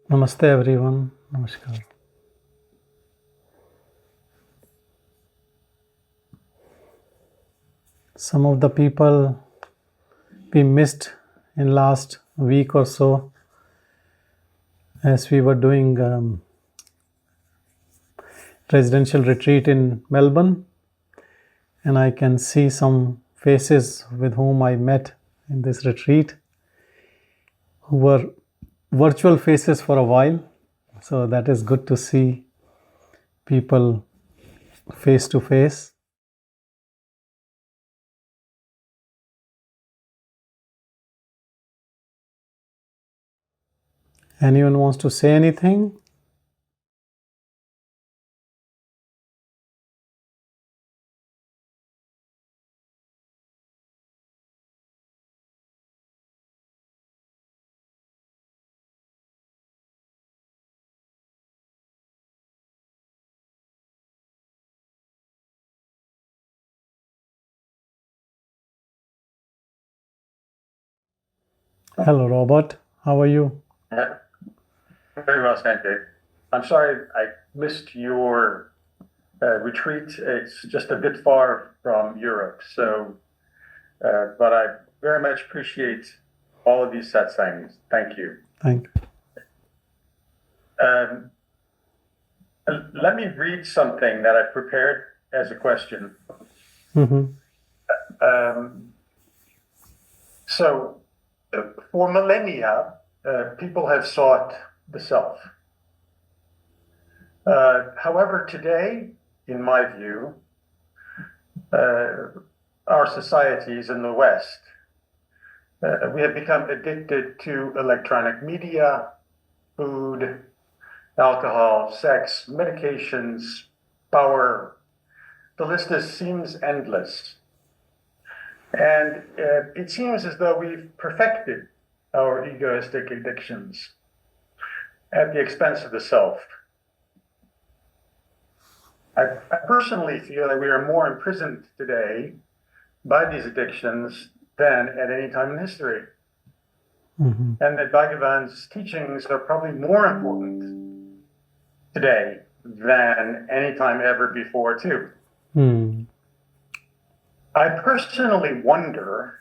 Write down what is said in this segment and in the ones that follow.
Namaste everyone. Namaskar. Some of the people we missed in last week or so as we were doing residential retreat in Melbourne, and I can see some faces with whom I met in this retreat who were virtual faces for a while. So that is good to see people face to face. Anyone wants to say anything? Hello, Robert. How are you? Yeah, very well, Sanjay. I'm sorry I missed your retreat. It's just a bit far from Europe, but I very much appreciate all of these satsangs. Thank you. Thank you. Um, Let me read something that I prepared as a question. Mm-hmm. Um, so, for millennia, people have sought the self. However, today, in my view, our societies in the West, we have become addicted to electronic media, food, alcohol, sex, medications, power. The list seems endless. And it seems as though we've perfected our egoistic addictions at the expense of the self. I personally feel that we are more imprisoned today by these addictions than at any time in history. Mm-hmm. And that Bhagavan's teachings are probably more important today than any time ever before, too. Mm. I personally wonder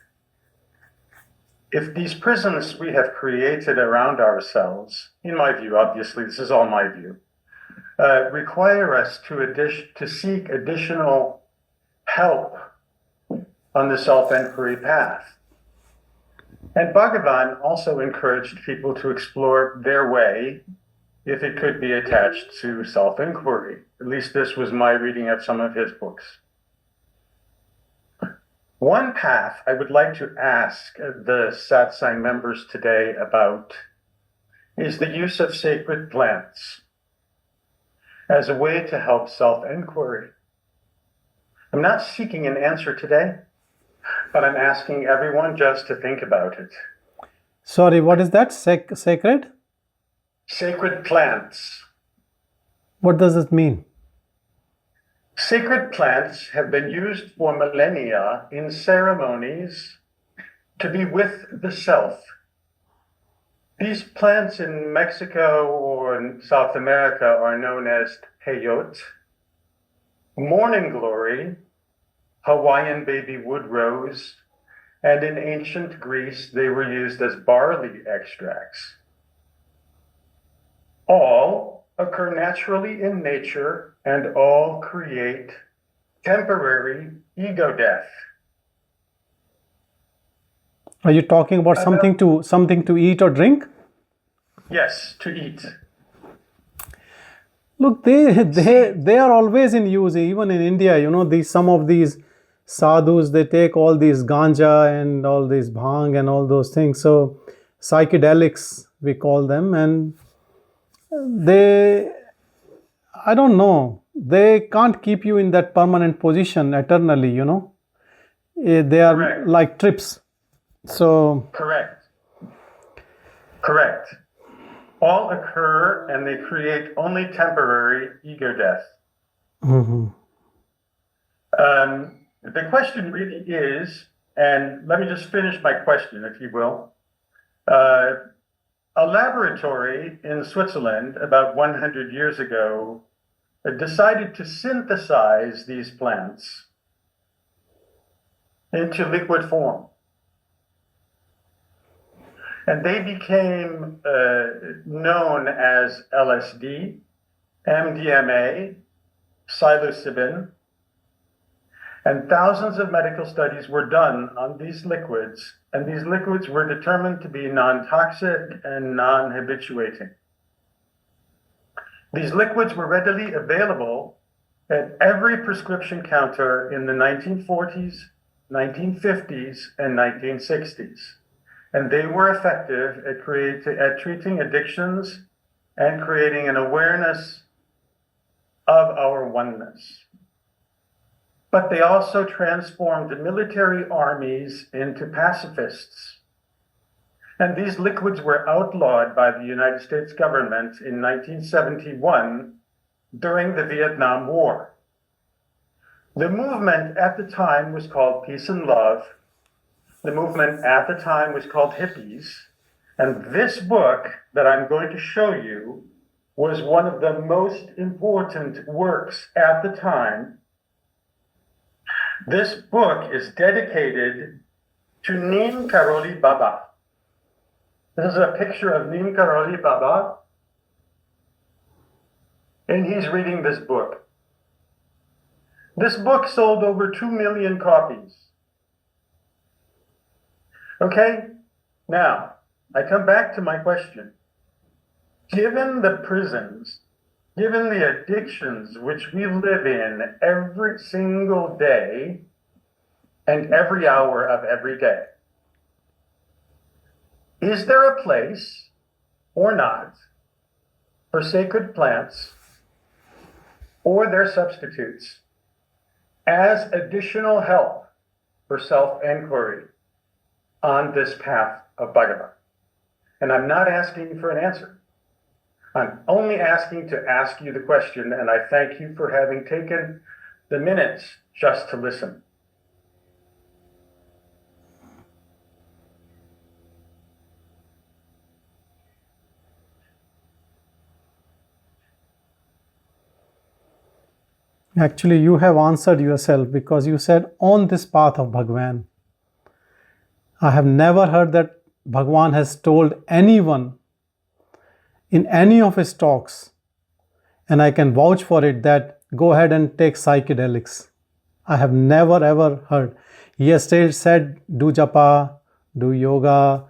if these prisons we have created around ourselves, in my view, obviously, this is all my view, require us to seek additional help on the self-inquiry path. And Bhagavan also encouraged people to explore their way if it could be attached to self-inquiry. At least this was my reading of some of his books. One path I would like to ask the satsang members today about is the use of sacred plants as a way to help self-inquiry. I'm not seeking an answer today, but I'm asking everyone just to think about it. Sorry, what is that? Sacred? Sacred plants. What does it mean? Sacred plants have been used for millennia in ceremonies to be with the self. These plants in Mexico or in South America are known as peyote, morning glory, Hawaiian baby wood rose, and in ancient Greece they were used as barley extracts. All occur naturally in nature and all create temporary ego death. Are you talking about something to eat or drink? Yes, to eat. Look, they are always in use. Even in India, some of these sadhus, they take all these ganja and all these bhang and all those things. So psychedelics we call them, and I don't know, they can't keep you in that permanent position eternally. They are Correct. like trips. So Correct. All occur and they create only temporary ego death. mm-hmm. The question really is, and let me just finish my question, if you will. a laboratory in Switzerland about 100 years ago decided to synthesize these plants into liquid form. And they became known as LSD, MDMA, psilocybin, and thousands of medical studies were done on these liquids, and these liquids were determined to be non-toxic and non-habituating. These liquids were readily available at every prescription counter in the 1940s, 1950s, and 1960s. And they were effective at treating addictions and creating an awareness of our oneness. But they also transformed military armies into pacifists. And these liquids were outlawed by the United States government in 1971 during the Vietnam War. The movement at the time was called Peace and Love. The movement at the time was called hippies. And this book that I'm going to show you was one of the most important works at the time. This book is dedicated to Neem Karoli Baba. This is a picture of Neem Karoli Baba, and he's reading this book. This book sold over 2 million copies. Okay, now I come back to my question. Given the prisons, given the addictions which we live in every single day and every hour of every day, is there a place or not for sacred plants or their substitutes as additional help for self-inquiry on this path of Bhagavan? And I'm not asking for an answer. I'm only asking to ask you the question, and I thank you for having taken the minutes just to listen. Actually, you have answered yourself, because you said, on this path of Bhagavan. I have never heard that Bhagavan has told anyone in any of his talks, and I can vouch for it, that go ahead and take psychedelics. I have never ever heard. He has still said, do japa, do yoga,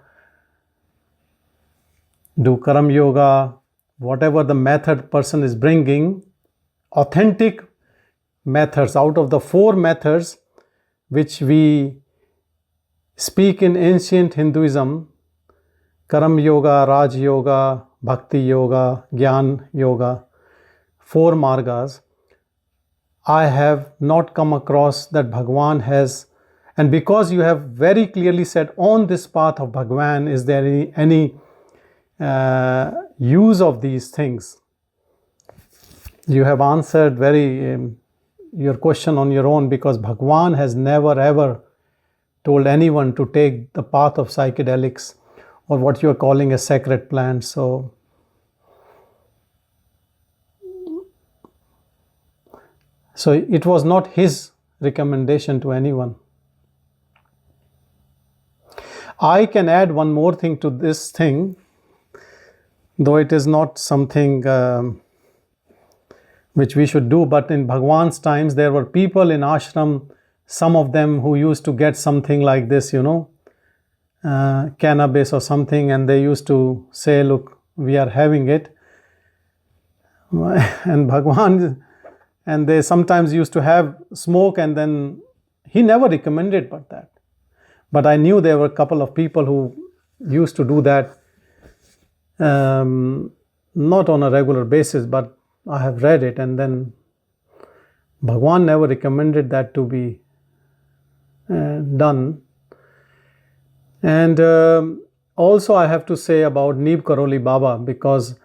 do karam yoga, whatever the method person is bringing, authentic methods out of the 4 methods which we speak in ancient Hinduism: Karam Yoga, Raj Yoga, Bhakti Yoga, Gyan Yoga, 4 margas. I have not come across that Bhagavan has, and because you have very clearly said, on this path of Bhagavan, is there any use of these things? You have answered your question on your own, because Bhagavan has never ever told anyone to take the path of psychedelics or what you are calling a sacred plant. So it was not his recommendation to anyone. I can add one more thing to this thing, though it is not something which we should do, but in Bhagavan's times there were people in ashram, some of them who used to get something like this, cannabis or something, and they used to say, look, we are having it. And Bhagavan, and they sometimes used to have smoke, and then he never recommended but that. But I knew there were a couple of people who used to do that, not on a regular basis, but I have read it, and then Bhagavan never recommended that to be done. And also I have to say about Neem Karoli Baba, because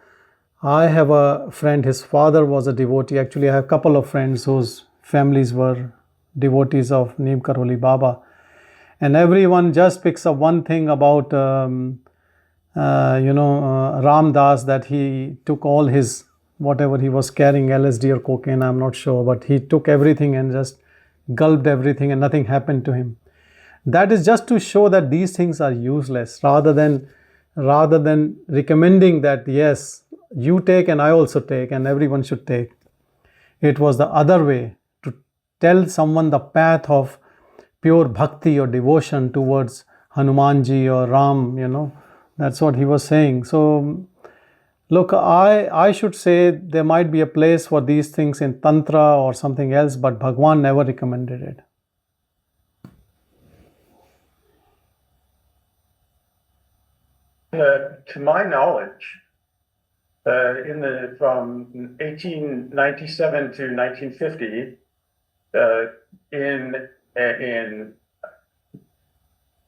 I have a friend, his father was a devotee. Actually, I have a couple of friends whose families were devotees of Neem Karoli Baba. And everyone just picks up one thing about Ram Das, that he took all his, whatever he was carrying, LSD or cocaine, I'm not sure, but he took everything and just gulped everything and nothing happened to him. That is just to show that these things are useless, rather than recommending that yes, you take and I also take and everyone should take. It was the other way, to tell someone the path of pure bhakti or devotion towards Hanumanji or Ram. That's what he was saying. So look, I should say there might be a place for these things in Tantra or something else, but Bhagwan never recommended it. To my knowledge, from 1897 to 1950,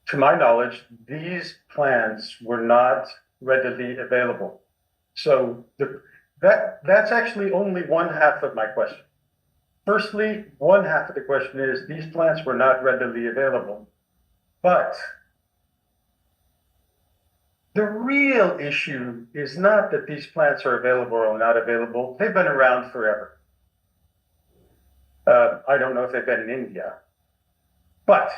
to my knowledge, these plants were not readily available. So that's actually only one half of my question. Firstly, one half of the question is these plants were not readily available. But the real issue is not that these plants are available or not available. They've been around forever. I don't know if they've been in India. But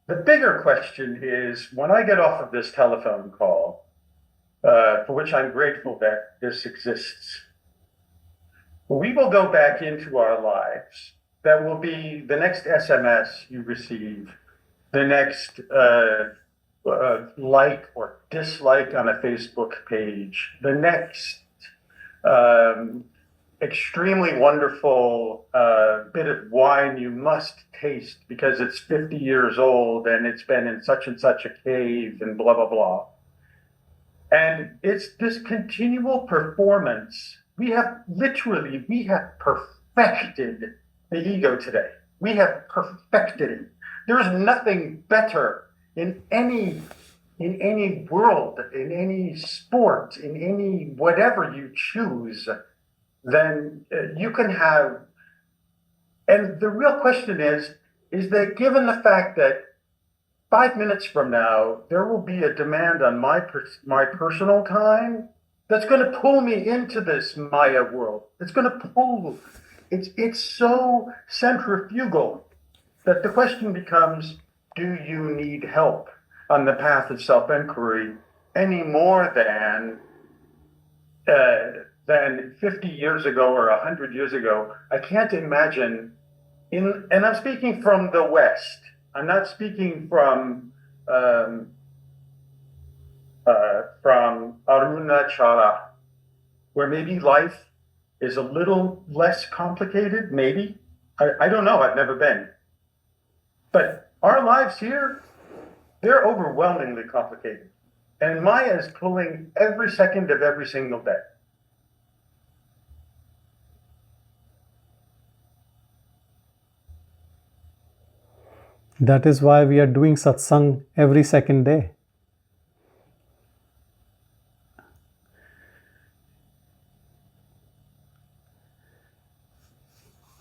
the bigger question is, when I get off of this telephone call, for which I'm grateful that this exists, we will go back into our lives. That will be the next SMS you receive, the next like or dislike on a Facebook page, the next extremely wonderful bit of wine you must taste because it's 50 years old and it's been in such and such a cave and blah, blah, blah. And it's this continual performance. We have perfected the ego today. We have perfected it. There is nothing better in any world, in any sport, in any whatever you choose, then you can have. And the real question is that given the fact that 5 minutes from now, there will be a demand on my personal time that's going to pull me into this Maya world. It's going to pull. It's so centrifugal that the question becomes, do you need help on the path of self-inquiry any more than 50 years ago or 100 years ago? I can't imagine, and I'm speaking from the West. I'm not speaking from Arunachala, where maybe life is a little less complicated, maybe. I don't know, I've never been. But our lives here, they're overwhelmingly complicated. And Maya is pulling every second of every single day. That is why we are doing satsang every second day.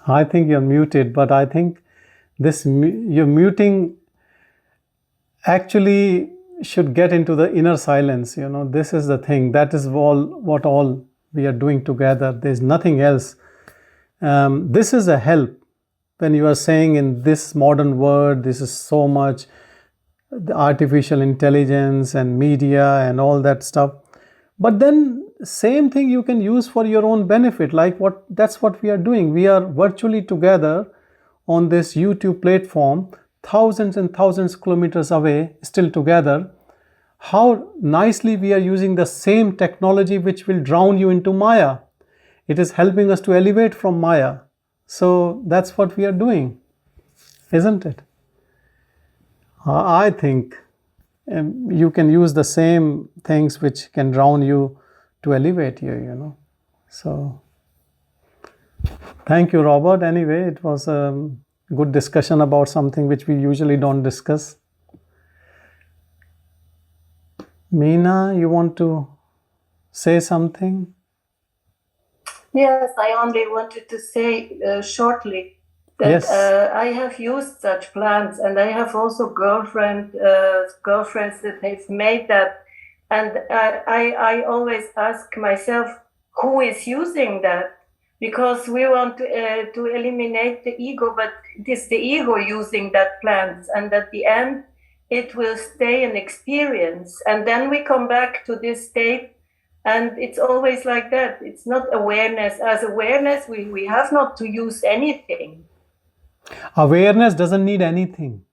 I think you're muted, but I think your muting actually should get into the inner silence. This is the thing. That is what all we are doing together. There's nothing else. This is a help. When you are saying in this modern world, this is so much the artificial intelligence and media and all that stuff. But then same thing you can use for your own benefit. That's what we are doing. We are virtually together on this YouTube platform, thousands and thousands of kilometers away, still together. How nicely we are using the same technology which will drown you into Maya. It is helping us to elevate from Maya. So that's what we are doing, isn't it? I think you can use the same things which can drown you to elevate you, So thank you, Robert. Anyway, it was a good discussion about something which we usually don't discuss. Meena, you want to say something? Yes, I only wanted to say shortly that Yes. I have used such plants, and I have also girlfriends that have made that And I always ask myself, who is using that? Because we want to eliminate the ego, but it is the ego using that plant. And at the end, it will stay an experience. And then we come back to this state, and it's always like that. It's not awareness. As awareness, we have not to use anything. Awareness doesn't need anything.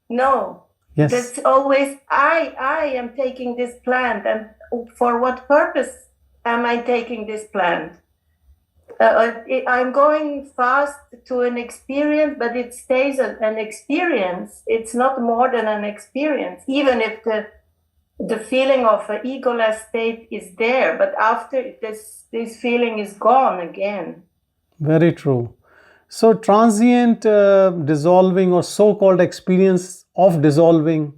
No. Yes. That's always, I am taking this plant, and for what purpose am I taking this plant? I'm going fast to an experience, but it stays an experience. It's not more than an experience, even if the feeling of an egoless state is there, but after this feeling is gone again. Very true. So transient dissolving or so-called experience of dissolving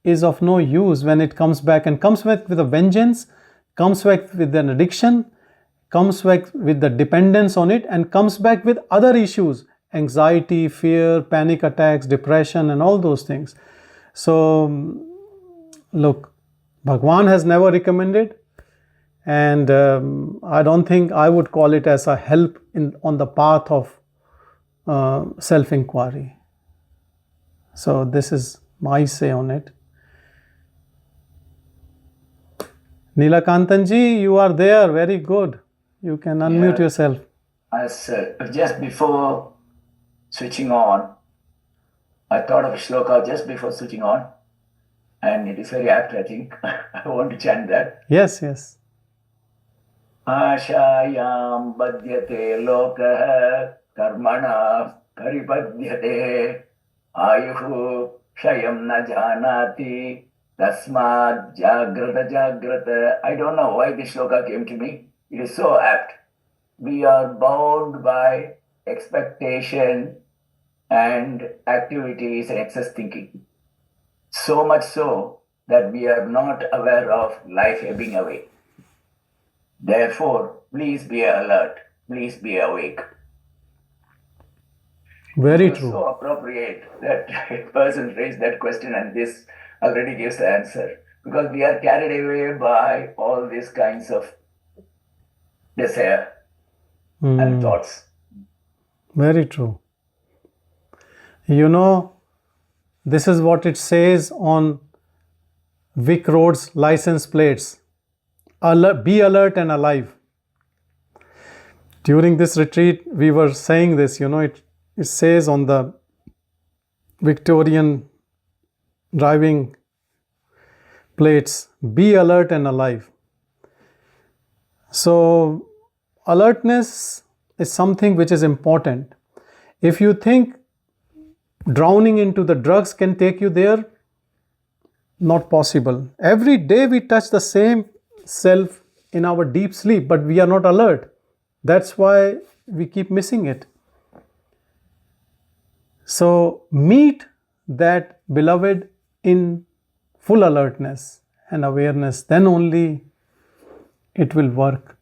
is of no use when it comes back, and comes back with a vengeance, comes back with an addiction, comes back with the dependence on it, and comes back with other issues, anxiety, fear, panic attacks, depression, and all those things. So look, Bhagwan has never recommended, and I don't think I would call it as a help on the path of self-inquiry. So this is my say on it. Neelakantan ji, you are there. Very good. You can unmute yourself. As just before switching on, I thought of a shloka just before switching on, and it is very apt, I think. I want to chant that. Yes, yes. Ashayam badhyate lokah karmana paripadhyate ayuhu shayam na janati tasmad jagrata. I don't know why this shloka came to me. It is so apt. We are bound by expectation and activities and excess thinking. So much so that we are not aware of life ebbing away. Therefore, please be alert. Please be awake. Very It's true. so appropriate that a person raised that question and this already gives the answer. Because we are carried away by all these kinds of desire and thoughts. Very true. You know, this is what it says on Vic Road's license plates. Be alert and alive. During this retreat, we were saying this, it says on the Victorian driving plates, be alert and alive. So, alertness is something which is important. If you think drowning into the drugs can take you there, not possible. Every day we touch the same self in our deep sleep, but we are not alert. That's why we keep missing it. So meet that beloved in full alertness and awareness, then only it will work.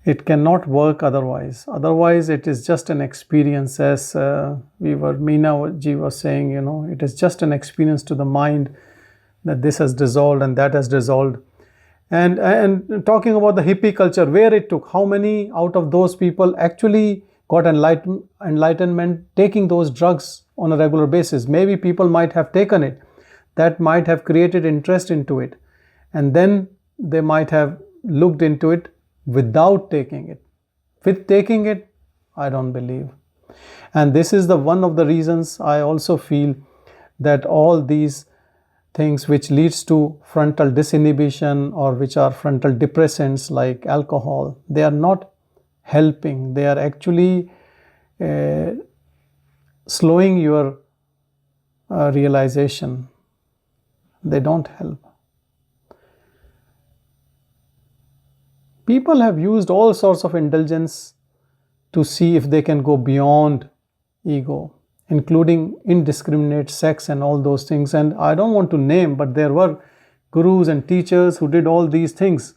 It cannot work otherwise. Otherwise, it is just an experience, as Meena ji was saying, it is just an experience to the mind that this has dissolved and that has dissolved. And talking about the hippie culture, where it took, how many out of those people actually got enlightenment taking those drugs on a regular basis? Maybe people might have taken it. That might have created interest into it. And then they might have looked into it without taking it. With taking it, I don't believe. And this is one of the reasons I also feel that all these things which leads to frontal disinhibition or which are frontal depressants like alcohol, they are not helping. They are actually slowing your realization. They don't help. People have used all sorts of indulgence to see if they can go beyond ego, including indiscriminate sex and all those things. And I don't want to name, but there were gurus and teachers who did all these things.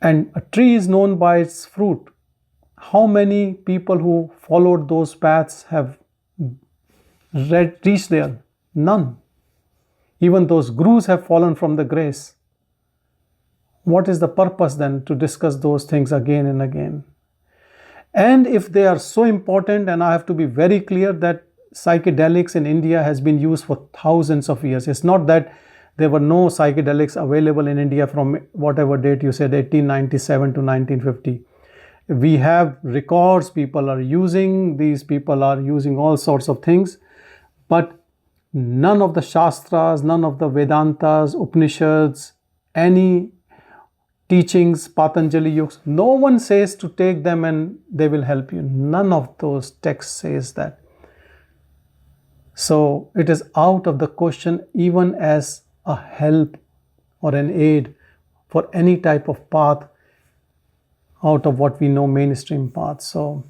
And a tree is known by its fruit. How many people who followed those paths have reached there? None. Even those gurus have fallen from the grace. What is the purpose then to discuss those things again and again? And if they are so important, and I have to be very clear that psychedelics in India has been used for thousands of years. It's not that there were no psychedelics available in India from whatever date you said, 1897 to 1950. We have records, people are using, these people are using all sorts of things, but none of the Shastras, none of the Vedantas, Upanishads, any teachings, Patanjali Yogas, no one says to take them and they will help you. None of those texts says that. So it is out of the question even as a help or an aid for any type of path out of what we know mainstream paths. So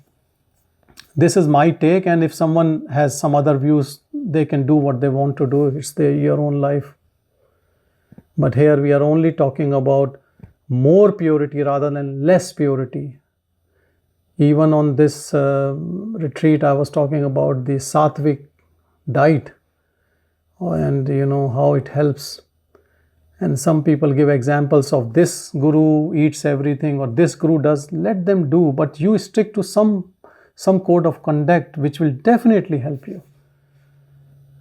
this is my take, and if someone has some other views, they can do what they want to do. It's your own life. But here we are only talking about more purity rather than less purity. Even on this retreat, I was talking about the sattvic diet and how it helps. And some people give examples of this guru eats everything or this guru does. Let them do, but you stick to some code of conduct which will definitely help you.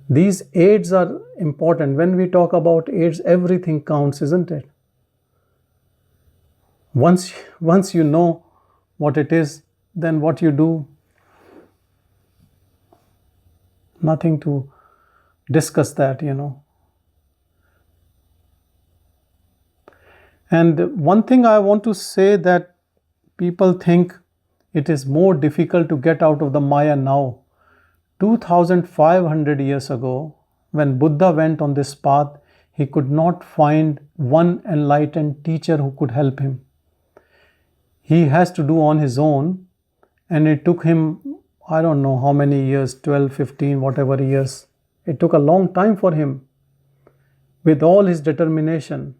These aids are important. When we talk about aids, everything counts, isn't it? Once you know what it is, then what you do, nothing to discuss that, And one thing I want to say, that people think it is more difficult to get out of the Maya now. 2500 years ago, when Buddha went on this path, he could not find one enlightened teacher who could help him. He has to do on his own, and it took him, I don't know how many years, 12, 15, whatever years. It took a long time for him with all his determination.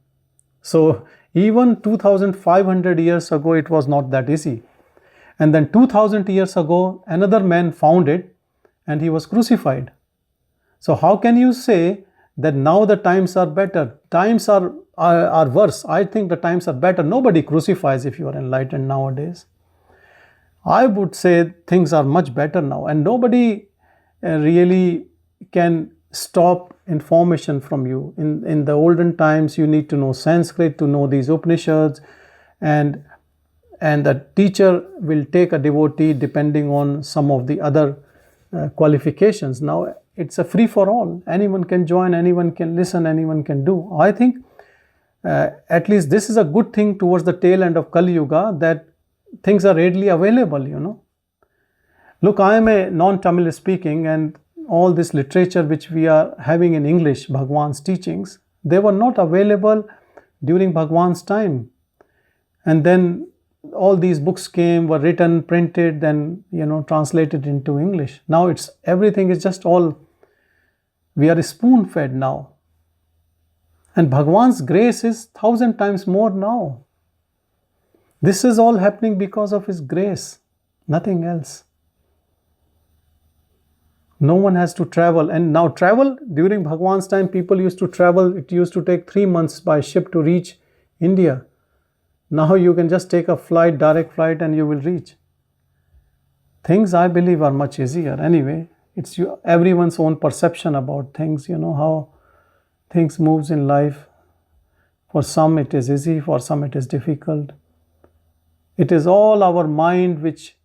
So even 2500 years ago, it was not that easy. And then 2000 years ago, another man found it and he was crucified. So how can you say that now the times are better? Times are worse. I think the times are better. Nobody crucifies if you are enlightened nowadays. I would say things are much better now, and nobody really can stop information from you. In the olden times, you need to know Sanskrit to know these Upanishads, and the teacher will take a devotee depending on some of the other qualifications. Now it's a free for all. Anyone can join, anyone can listen, anyone can do. I think at least this is a good thing towards the tail end of Kali Yuga, that things are readily available, Look, I am a non-Tamil speaking, and all this literature which we are having in English, Bhagavan's teachings, they were not available during Bhagavan's time. And then all these books came, were written, printed, then translated into English. Now everything is just all, we are spoon-fed now. And Bhagavan's grace is 1,000 times more now. This is all happening because of his grace, nothing else. No one has to travel. And now travel, during Bhagavan's time, people used to travel. It used to take 3 months by ship to reach India. Now you can just take a flight, direct flight, and you will reach. Things, I believe, are much easier. Anyway, it's everyone's own perception about things, how things moves in life. For some it is easy, for some it is difficult. It is all our mind which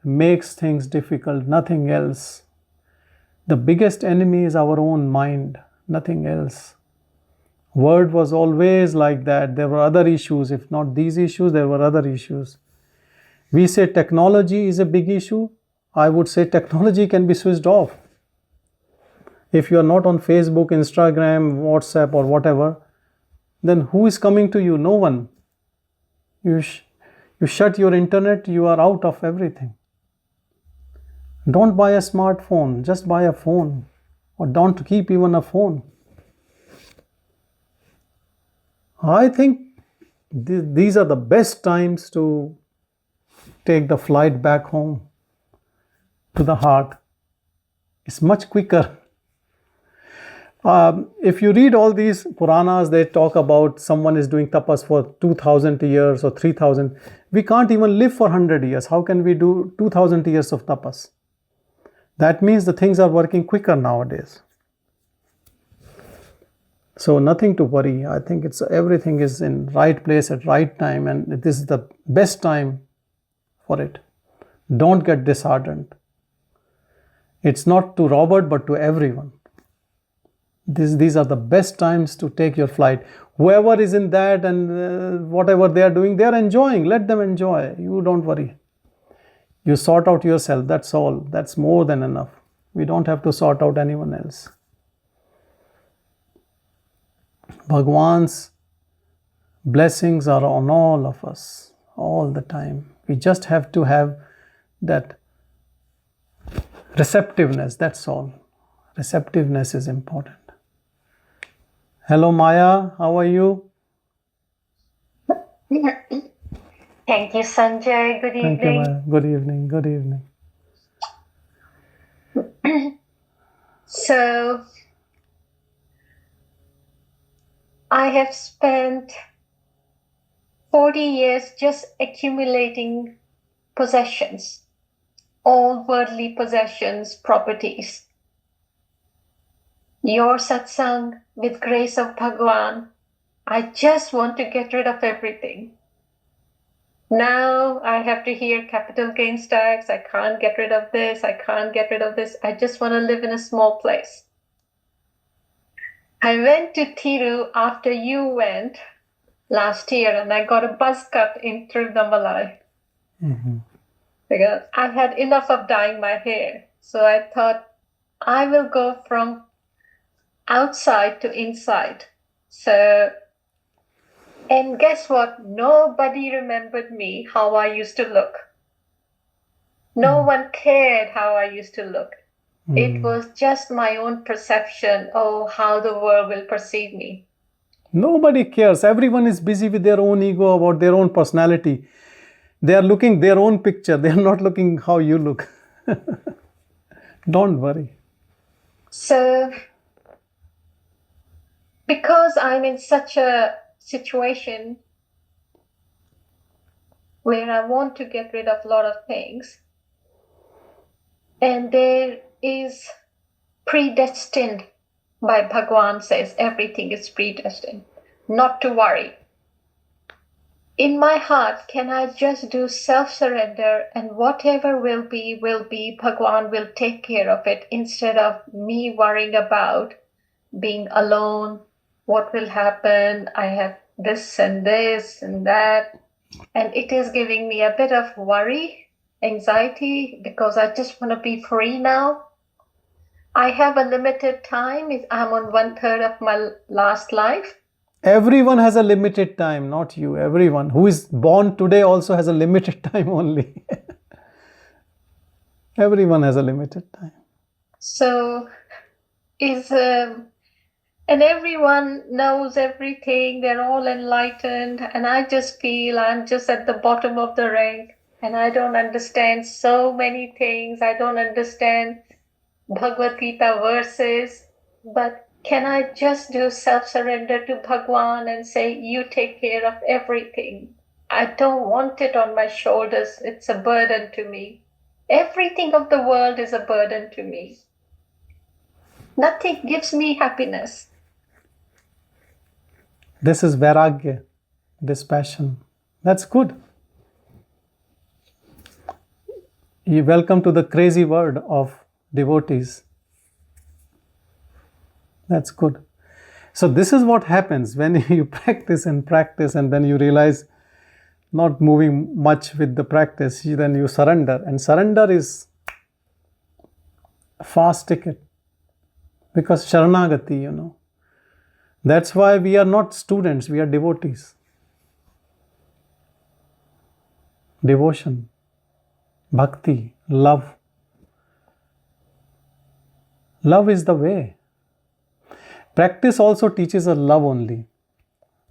makes things difficult, nothing else. The biggest enemy is our own mind, nothing else. World was always like that. There were other issues. If not these issues, there were other issues. We say technology is a big issue. I would say technology can be switched off. If you are not on Facebook, Instagram, WhatsApp or whatever, then who is coming to you? No one. You shut your internet, you are out of everything. Don't buy a smartphone, just buy a phone, or don't keep even a phone. I think these are the best times to take the flight back home to the heart. It's much quicker. If you read all these Puranas, they talk about someone is doing tapas for 2000 years or 3000. We can't even live for 100 years. How can we do 2000 years of tapas? That means the things are working quicker nowadays. So nothing to worry. I think everything is in right place at right time, and this is the best time for it. Don't get disheartened. It's not to Robert, but to everyone. These are the best times to take your flight. Whoever is in that and whatever they are doing, they are enjoying. Let them enjoy. You don't worry. You sort out yourself. That's all. That's more than enough. We don't have to sort out anyone else. Bhagwan's blessings are on all of us, all the time. We just have to have that receptiveness. That's all. Receptiveness is important. Hello, Maya. How are you? Thank you, Sanjay. Good evening. Thank you, Maya. Good evening. Good evening. So, I have spent 40 years just accumulating possessions, all worldly possessions, properties. Your satsang, with grace of Bhagwan, I just want to get rid of everything. Now I have to hear capital gains tax. I can't get rid of this. I can't get rid of this. I just want to live in a small place. I went to Thiru after you went last year, and I got a buzz cut in Tirunamalai. Mm-hmm. Because I had enough of dyeing my hair. So I thought I will go from outside to inside. So, and guess what? Nobody remembered me, how I used to look. No one cared how I used to look. It was just my own perception of how the world will perceive me. Nobody cares. Everyone is busy with their own ego, about their own personality. They are looking their own picture. They are not looking how you look. Don't worry. So, because I'm in such a situation where I want to get rid of a lot of things, and there is predestined, by Bhagwan says everything is predestined, not to worry. In my heart, can I just do self-surrender, and whatever will be, Bhagwan will take care of it, instead of me worrying about being alone, what will happen, I have this and that. And it is giving me a bit of worry, anxiety, because I just want to be free now. I have a limited time. I'm on 1/3 of my last life. Everyone has a limited time, not you. Everyone who is born today also has a limited time only. Everyone has a limited time. So, and everyone knows everything. They're all enlightened. And I just feel I'm just at the bottom of the rank. And I don't understand so many things. I don't understand Bhagavad Gita verses. But can I just do self-surrender to Bhagwan and say, you take care of everything? I don't want it on my shoulders. It's a burden to me. Everything of the world is a burden to me. Nothing gives me happiness. This is vairagya, dispassion. That's good. You welcome to the crazy world of devotees. That's good. So this is what happens when you practice, and then you realize not moving much with the practice, then you surrender. And surrender is a fast ticket, because Sharanagati, That's why we are not students, we are devotees. Devotion, bhakti, love. Love is the way. Practice also teaches us love only.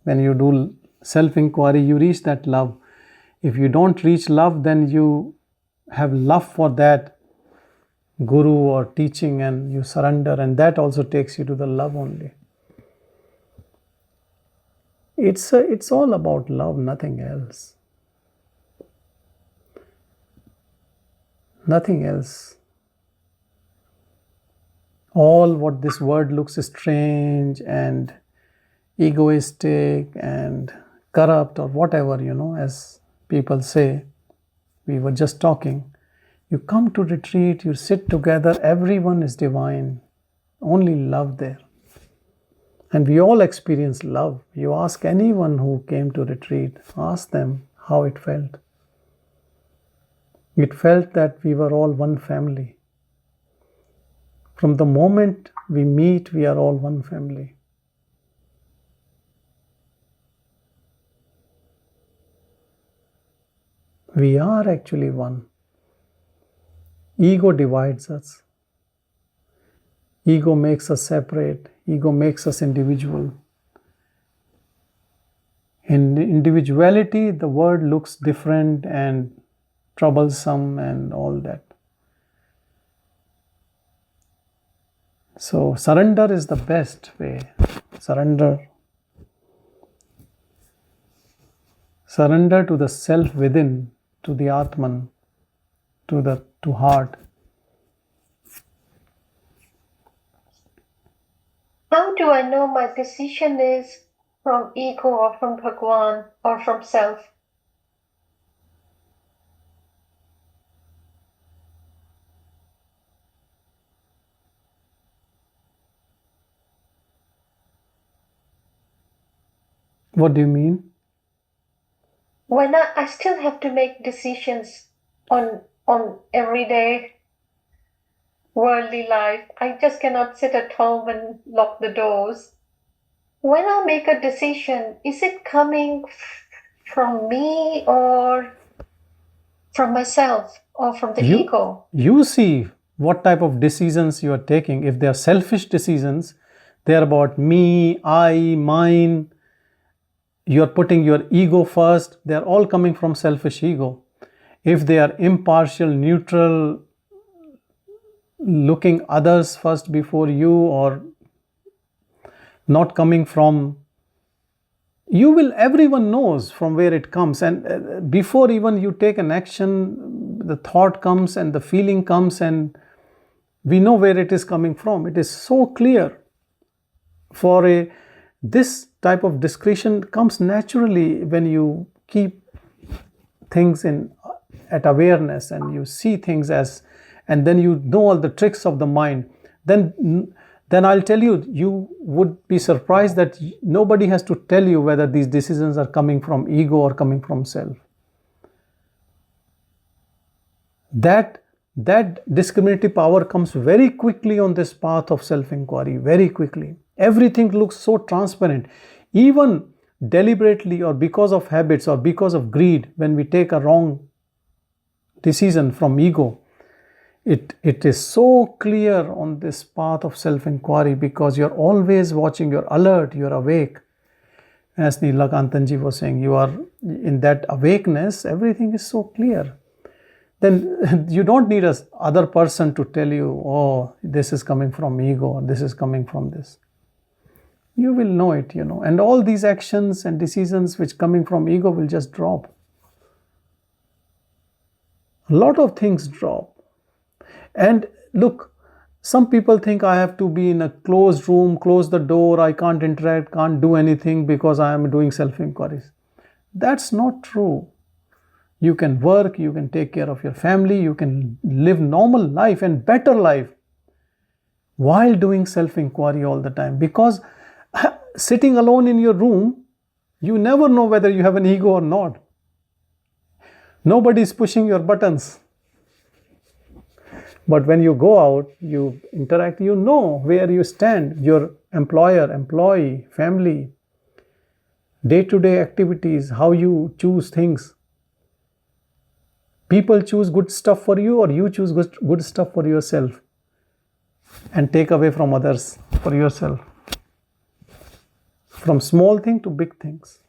When you do self-inquiry, you reach that love. If you don't reach love, then you have love for that guru or teaching, and you surrender, and that also takes you to the love only. It's all about love, nothing else. Nothing else. All what this word looks strange and egoistic and corrupt or whatever, as people say, we were just talking. You come to retreat, you sit together, everyone is divine, only love there. And we all experience love. You ask anyone who came to retreat, ask them how it felt. It felt that we were all one family. From the moment we meet, we are all one family. We are actually one. Ego divides us. Ego makes us separate. Ego makes us individual. In individuality, the word looks different and troublesome and all that. So surrender is the best way. Surrender. Surrender to the self within, to the Atman, to heart. How do I know my decision is from ego or from Bhagavan or from self? What do you mean? When I still have to make decisions on everyday worldly life. I just cannot sit at home and lock the doors. When I make a decision, is it coming from me or from myself or from the ego? You see what type of decisions you are taking. If they are selfish decisions, they are about me, I, mine. You are putting your ego first. They are all coming from selfish ego. If they are impartial, neutral, looking others first before you, or not coming from you, everyone knows from where it comes, and before even you take an action, the thought comes and the feeling comes, and we know where it is coming from. It is so clear. This type of discretion comes naturally when you keep things at awareness, and you see things and then you know all the tricks of the mind. Then I'll tell you, you would be surprised that nobody has to tell you whether these decisions are coming from ego or coming from self. That discriminative power comes very quickly on this path of self-inquiry, very quickly. Everything looks so transparent. Even deliberately or because of habits or because of greed, when we take a wrong decision from ego, it is so clear on this path of self-inquiry, because you're always watching, you're alert, you're awake. As Neelakantan was saying, you are in that awakeness, everything is so clear. Then you don't need a other person to tell you, oh, this is coming from ego or this is coming from this. You will know it, and all these actions and decisions which coming from ego will just drop. A lot of things drop. And look, some people think I have to be in a closed room, close the door, I can't interact, can't do anything because I am doing self-inquiries. That's not true. You can work, you can take care of your family, you can live normal life and better life while doing self-inquiry all the time. Because sitting alone in your room, you never know whether you have an ego or not. Nobody is pushing your buttons. But when you go out, you interact, you know where you stand, your employer, employee, family, day-to-day activities, how you choose things. People choose good stuff for you, or you choose good stuff for yourself and take away from others for yourself. From small thing to big things.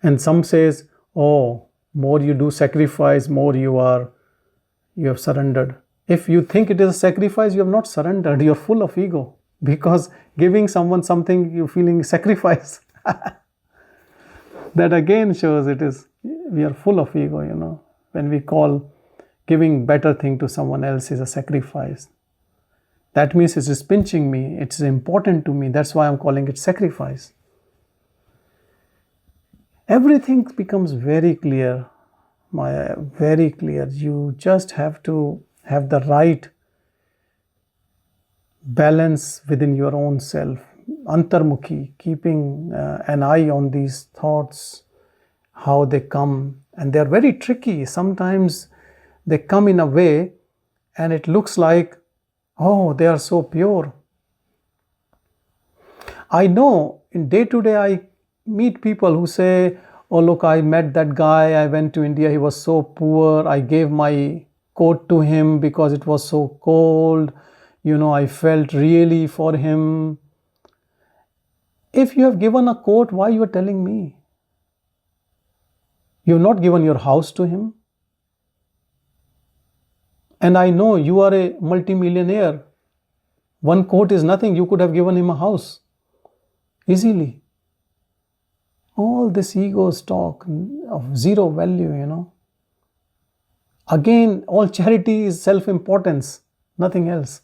And some says, oh, more you do sacrifice, more you are you have surrendered. If you think it is a sacrifice, you have not surrendered. You're full of ego, because giving someone something you're feeling sacrifice. That again shows we are full of ego, when we call giving better thing to someone else is a sacrifice. That means it is pinching me, it's important to me, that's why I'm calling it sacrifice. Everything becomes very clear, Maya, very clear. You just have to have the right balance within your own self. Antarmukhi, keeping an eye on these thoughts, how they come. And they're very tricky. Sometimes they come in a way and it looks like, oh, they are so pure. I know in day to day I meet people who say, oh look, I met that guy, I went to India, he was so poor, I gave my coat to him because it was so cold, I felt really for him. If you have given a coat, why you are telling me? You have not given your house to him. And I know you are a multimillionaire. One coat is nothing, you could have given him a house easily. All this ego talk of zero value, Again, all charity is self-importance, nothing else.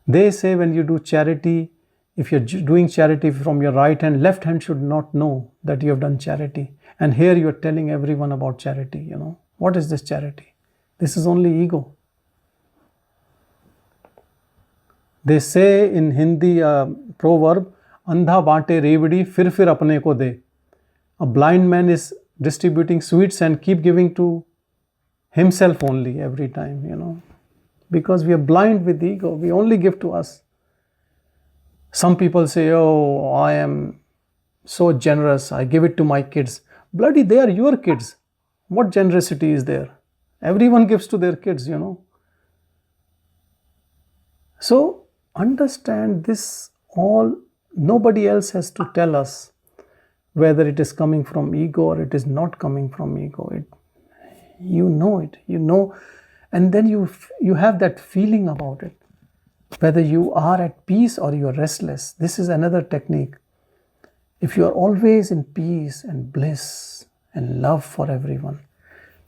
They say when you do charity, if you're doing charity from your right hand, left hand should not know that you have done charity. And here you're telling everyone about charity, What is this charity? This is only ego. They say in Hindi a proverb, Andha baante revdi, fir apne ko de. A blind man is distributing sweets and keep giving to himself only every time, Because we are blind with ego. We only give to us. Some people say, oh, I am so generous. I give it to my kids. Bloody, they are your kids. What generosity is there? Everyone gives to their kids, So understand this all. Nobody else has to tell us whether it is coming from ego or it is not coming from ego. You know it, and then you have that feeling about it. Whether you are at peace or you are restless. This is another technique. If you are always in peace and bliss and love for everyone,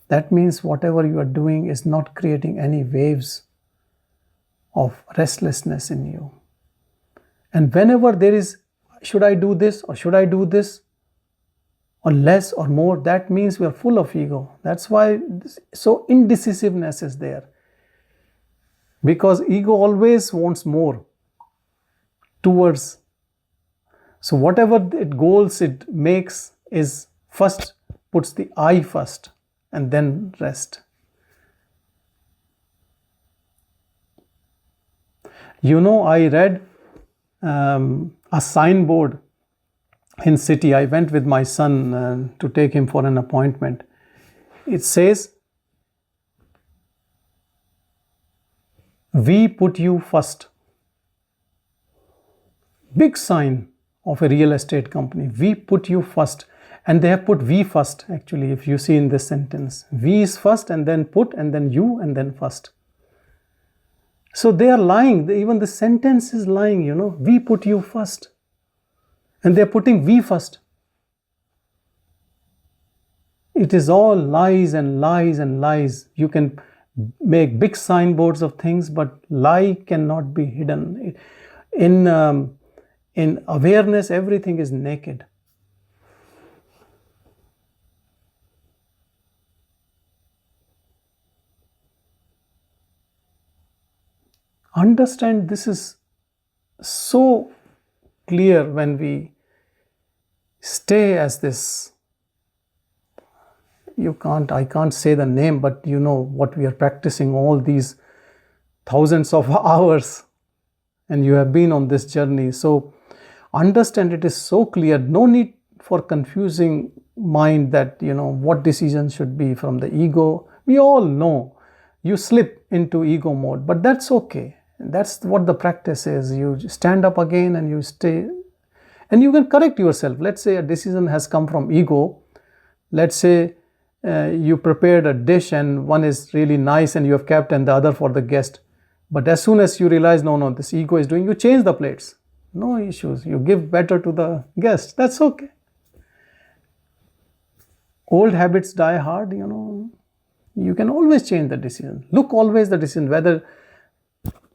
that means whatever you are doing is not creating any waves of restlessness in you. And whenever there is, should I do this or should I do this, or less or more, that means we are full of ego. That's why so indecisiveness is there. Because ego always wants more towards. So whatever goals it makes is first, puts the I first and then rest. I read a signboard in city. I went with my son to take him for an appointment. It says, we put you first. Big sign of a real estate company. We put you first. And they have put we first, actually, if you see in this sentence. We is first and then put and then you and then first. So they are lying. Even the sentence is lying, We put you first. And they're putting we first. It is all lies and lies and lies. You can make big signboards of things, but lie cannot be hidden. In awareness, everything is naked. Understand this is so clear when we stay as this. I can't say the name, but you know what we are practicing all these thousands of hours, and you have been on this journey. So understand it is so clear. No need for confusing mind that, what decision should be from the ego. We all know you slip into ego mode, but that's okay. That's what the practice is. You stand up again and you stay, and you can correct yourself. Let's say a decision has come from ego. Let's say you prepared a dish and one is really nice and you have kept and the other for the guest. But as soon as you realize, no, this ego is doing, you change the plates. No issues. You give better to the guest. That's okay. Old habits die hard, You can always change the decision. Look always the decision, whether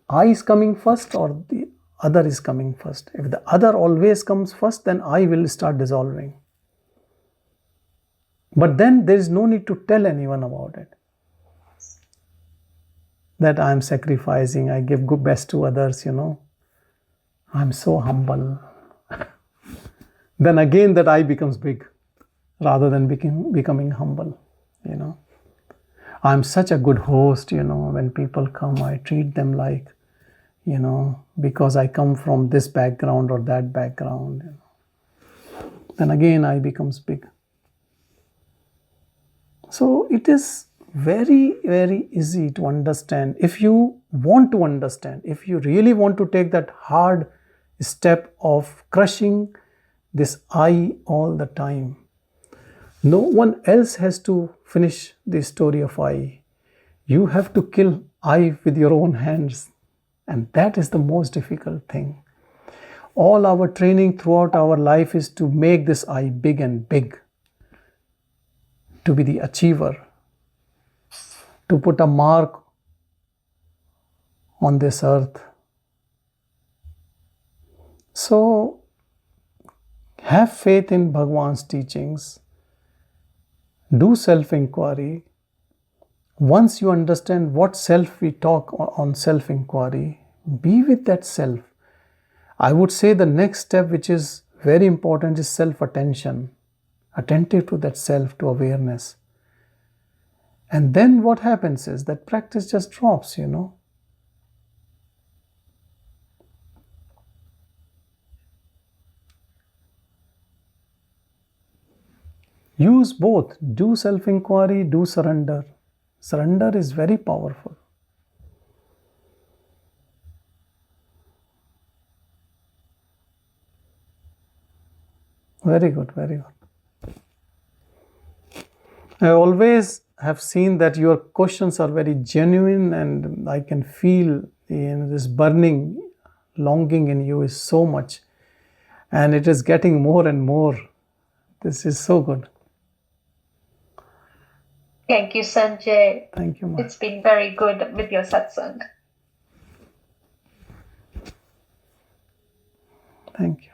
I is coming first or the other is coming first. If the other always comes first, then I will start dissolving. But then there is no need to tell anyone about it. That I am sacrificing, I give good best to others, I'm so humble. Then again that I becomes big rather than becoming humble, I'm such a good host, when people come, I treat them like, because I come from this background or that background. Then again I becomes big. So it is very, very easy to understand. If you want to understand, if you really want to take that hard step of crushing this I all the time, no one else has to finish the story of I. You have to kill I with your own hands. And that is the most difficult thing. All our training throughout our life is to make this I big and big. To be the achiever. To put a mark on this earth. So, have faith in Bhagavan's teachings. Do self-inquiry. Once you understand what self we talk on self-inquiry, be with that self. I would say the next step, which is very important, is self-attention. Attentive to that self, to awareness. And then what happens is that practice just drops, Use both. Do self-inquiry, do surrender. Surrender is very powerful. Very good, very good. I always have seen that your questions are very genuine, and I can feel this burning longing in you is so much, and it is getting more and more. This is so good. Thank you, Sanjay. Thank you, Maharshi. It's been very good with your satsang. Thank you.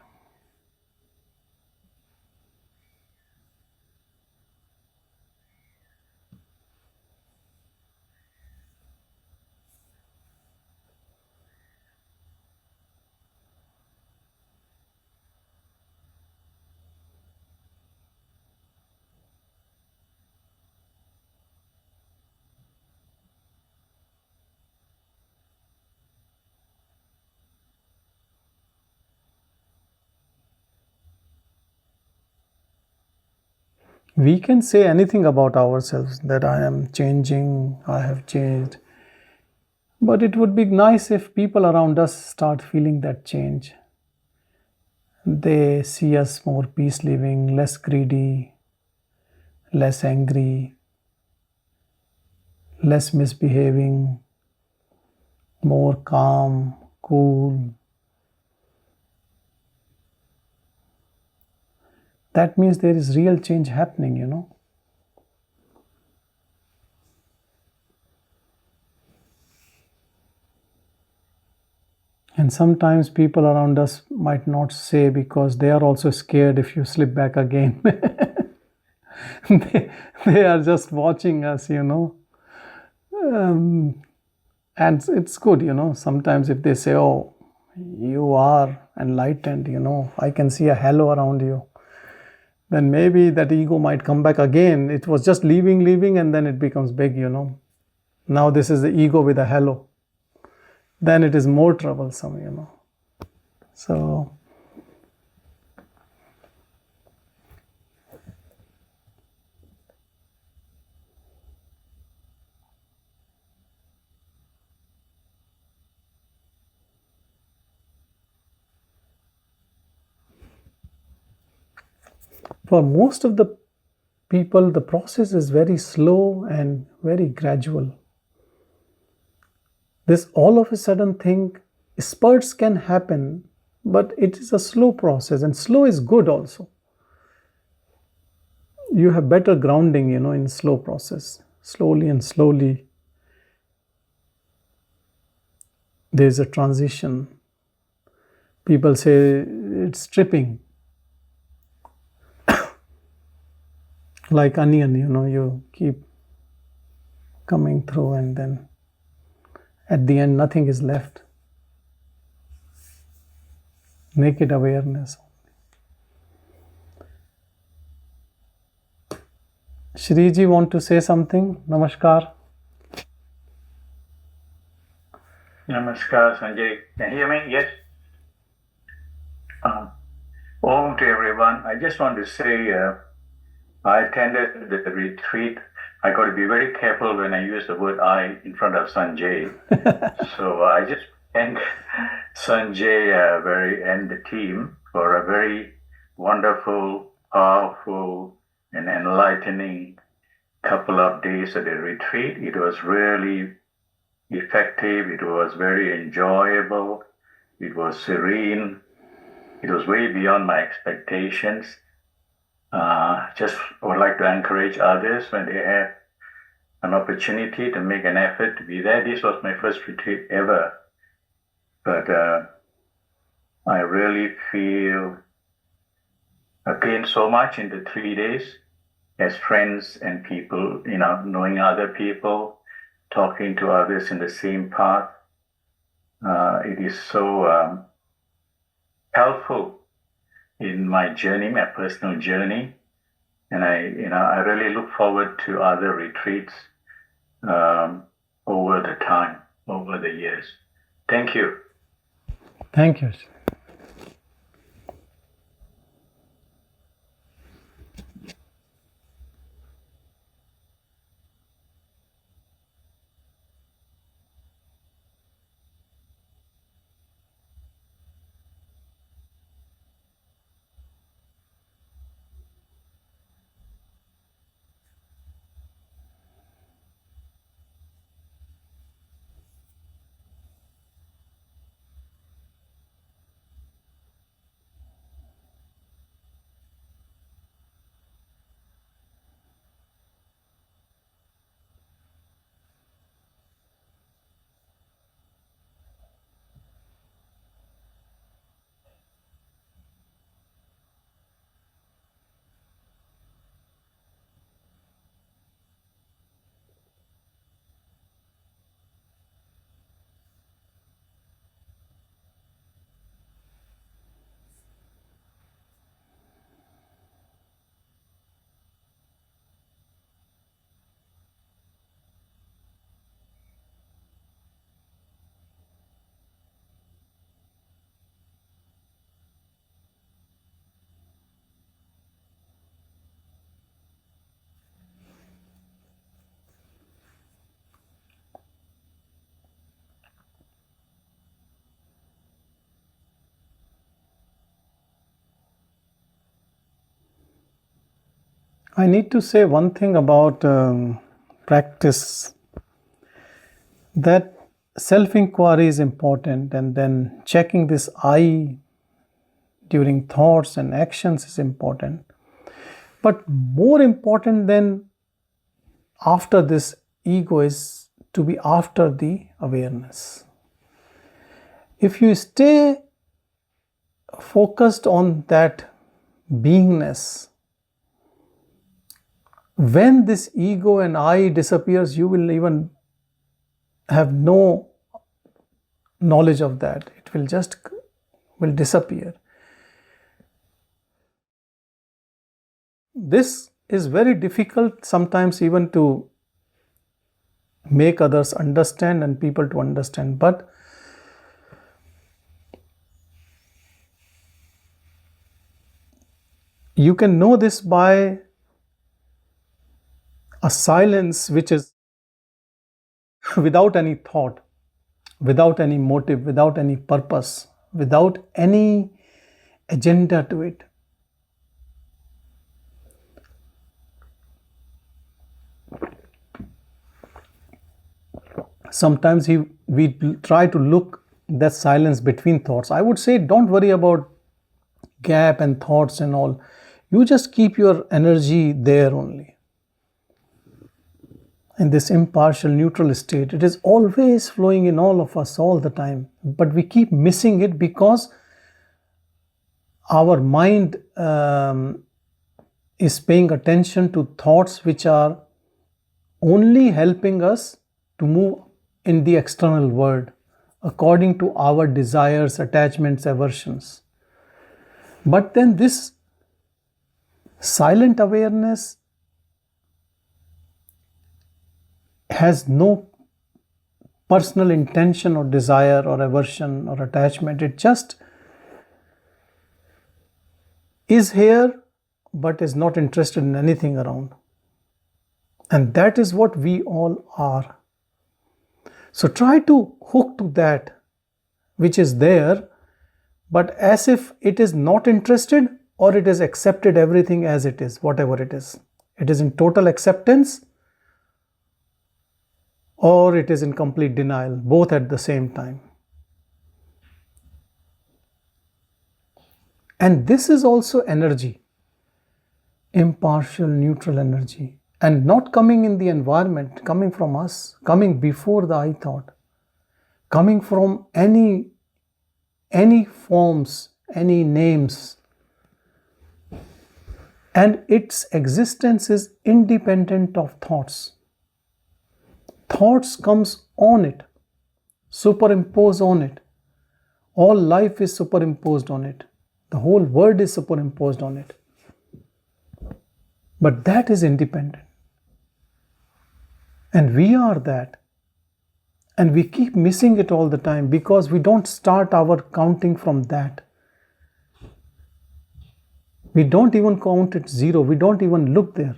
We can say anything about ourselves, that I am changing, I have changed. But it would be nice if people around us start feeling that change. They see us more peace living, less greedy, less angry, less misbehaving, more calm, cool. That means there is real change happening, And sometimes people around us might not say, because they are also scared if you slip back again. they are just watching us, And it's good, Sometimes if they say, oh, you are enlightened, I can see a halo around you. Then maybe that ego might come back again. It was just leaving, and then it becomes big, Now this is the ego with a halo. Then it is more troublesome, So, for most of the people, the process is very slow and very gradual. This all of a sudden thing, spurts can happen, but it is a slow process, and slow is good also. You have better grounding, in slow process. Slowly and slowly, there is a transition. People say it's tripping. Like onion, you keep coming through, and then at the end, nothing is left. Naked awareness. Shriji, want to say something? Namaskar. Namaskar, Sanjay. Can you hear me? Yes. Om to everyone. I just want to say I attended the retreat. I got to be very careful when I use the word I in front of Sanjay. So I just thank Sanjay and the team for a very wonderful, powerful, and enlightening couple of days at the retreat. It was really effective. It was very enjoyable. It was serene. It was way beyond my expectations. Just would like to encourage others when they have an opportunity to make an effort to be there. This was my first retreat ever, but I really feel I gained so much in the 3 days as friends and people, knowing other people, talking to others in the same path. It is so helpful in my journey, my personal journey, and I really look forward to other retreats over the years. Thank you. Thank you. I need to say one thing about practice, that self-inquiry is important, and then checking this I during thoughts and actions is important. But more important than after this ego is to be after the awareness. If you stay focused on that beingness, when this ego and I disappears, you will even have no knowledge of that. It will disappear. This is very difficult sometimes even to make others understand and people to understand. But you can know this by a silence which is without any thought, without any motive, without any purpose, without any agenda to it. sometimes we try to look that silence between thoughts. I would say don't worry about gap and thoughts and all. You just keep your energy there only. In this impartial, neutral state, it is always flowing in all of us all the time. But we keep missing it because our mind is paying attention to thoughts which are only helping us to move in the external world according to our desires, attachments, aversions. But then this silent awareness has no personal intention or desire or aversion or attachment. It just is here but is not interested in anything around. And that is what we all are. So try to hook to that which is there, but as if it is not interested or it is accepted everything as it is, whatever it is. It is in total acceptance or it is in complete denial, both at the same time. And this is also energy, impartial, neutral energy, and not coming in the environment, coming from us, coming before the I thought, coming from any forms, any names. And its existence is independent of thoughts. Thoughts comes on it, superimpose on it. All life is superimposed on it. The whole world is superimposed on it. But that is independent. And we are that. And we keep missing it all the time because we don't start our counting from that. We don't even count at zero. We don't even look there.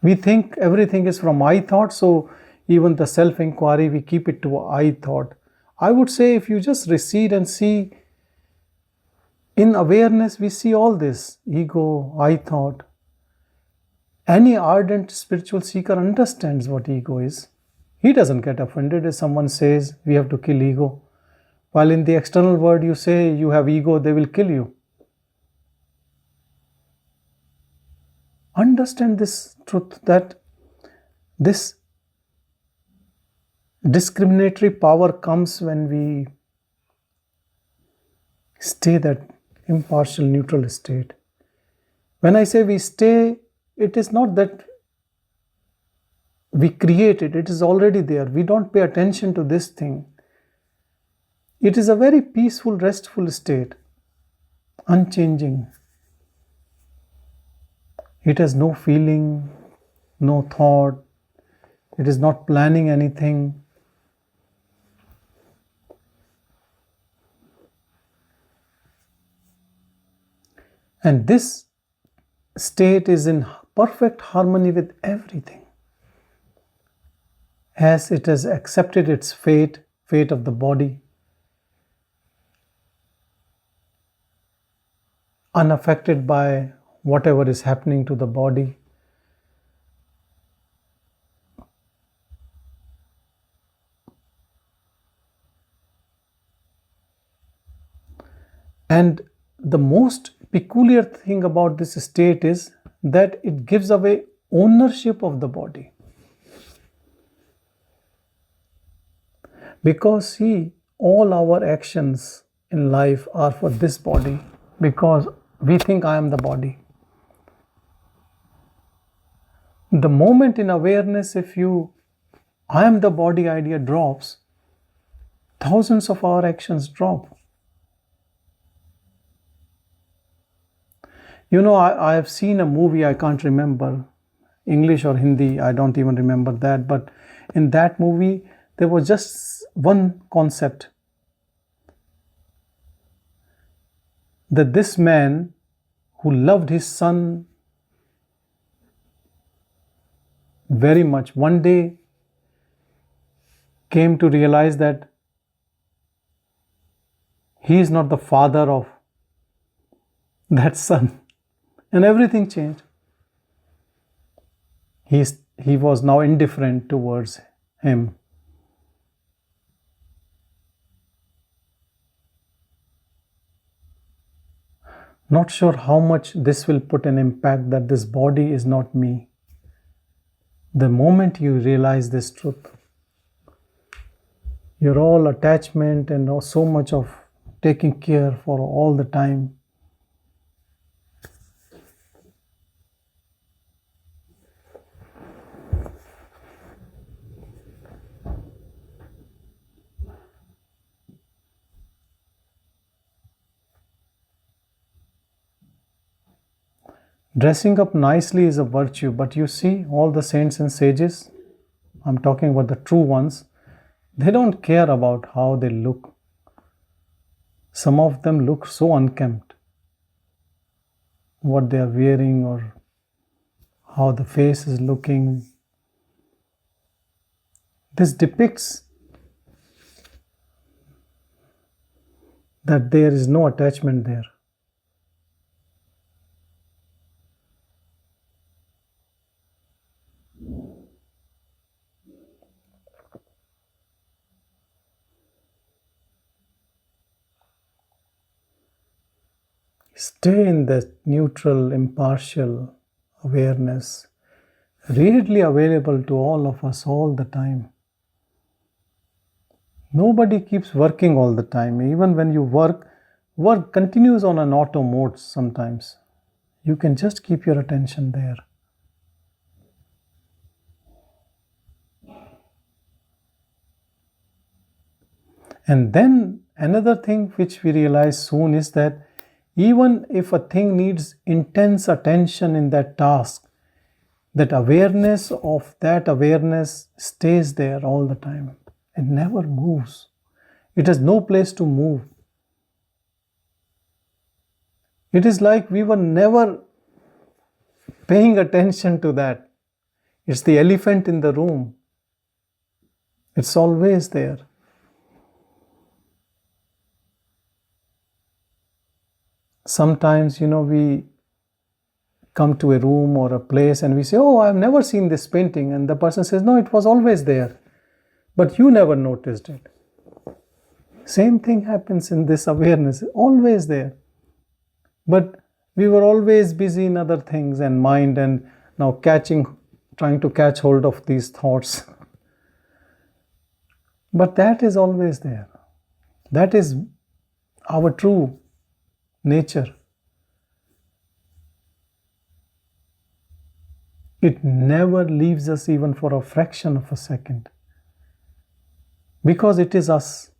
We think everything is from I thought, so even the self-inquiry, we keep it to I thought. I would say if you just recede and see, in awareness, we see all this, ego, I thought. Any ardent spiritual seeker understands what ego is. He doesn't get offended if someone says we have to kill ego. While in the external world you say you have ego, they will kill you. Understand this truth, that this discriminatory power comes when we stay that impartial, neutral state. When I say we stay, it is not that we create it, it is already there. We don't pay attention to this thing. It is a very peaceful, restful state, unchanging. It has no feeling, no thought. It is not planning anything. And this state is in perfect harmony with everything. As it has accepted its fate of the body, unaffected by whatever is happening to the body. And the most peculiar thing about this state is that it gives away ownership of the body. Because see, all our actions in life are for this body, because we think I am the body. The moment in awareness, if I am the body idea drops, thousands of our actions drop. I have seen a movie, I can't remember, English or Hindi, I don't even remember that, but in that movie, there was just one concept. That this man who loved his son very much, one day came to realize that he is not the father of that son. And everything changed. he was now indifferent towards him. Not sure how much this will put an impact, that this body is not me. The moment you realize this truth, you're all attachment and so much of taking care for all the time. Dressing up nicely is a virtue, but you see, all the saints and sages, I'm talking about the true ones, they don't care about how they look. Some of them look so unkempt, what they are wearing or how the face is looking. This depicts that there is no attachment there. Stay in that neutral, impartial awareness, readily available to all of us all the time. Nobody keeps working all the time. Even when you work continues on an auto mode sometimes. You can just keep your attention there. And then another thing which we realize soon is that even if a thing needs intense attention in that task, that awareness of that awareness stays there all the time. It never moves. It has no place to move. It is like we were never paying attention to that. It's the elephant in the room. It's always there. Sometimes, we come to a room or a place and we say, oh, I've never seen this painting. And the person says, no, it was always there. But you never noticed it. Same thing happens in this awareness, always there. But we were always busy in other things and mind, and now trying to catch hold of these thoughts. But that is always there. That is our true nature. It never leaves us even for a fraction of a second, because it is us.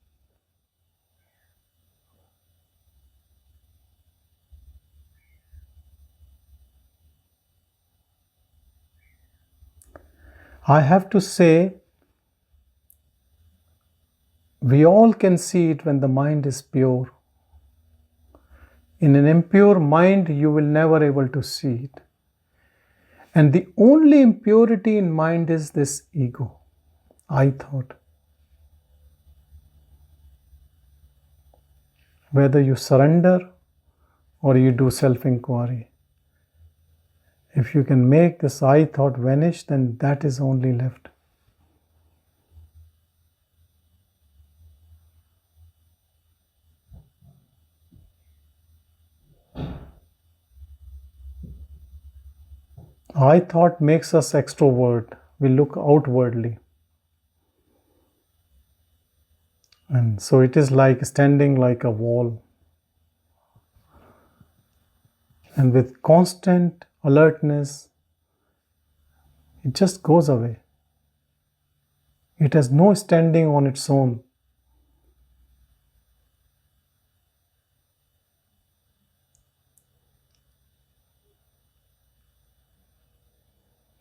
I have to say, we all can see it when the mind is pure. In an impure mind, you will never able to see it. And the only impurity in mind is this ego, I thought. Whether you surrender or you do self-inquiry, if you can make this I thought vanish, then that is only left. I thought makes us extrovert. We look outwardly. And so it is like standing like a wall. And with constant alertness, it just goes away. It has no standing on its own.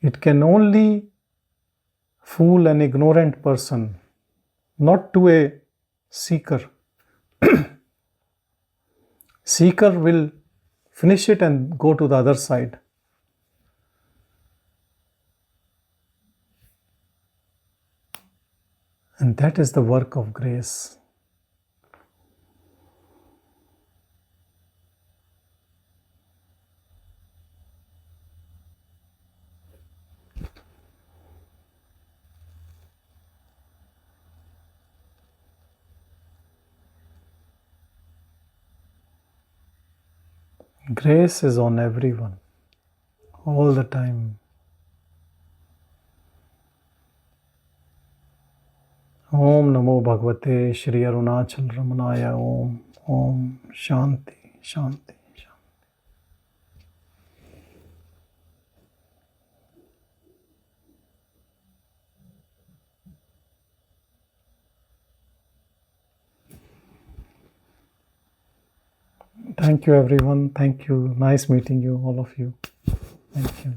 It can only fool an ignorant person, not to a seeker. Seeker will finish it and go to the other side. And that is the work of grace. Grace is on everyone, all the time. Om Namo Bhagavate Shri Arunachal Ramanaya Om. Om Shanti, Shanti, Shanti. Thank you, everyone. Thank you. Nice meeting you, all of you. Thank you.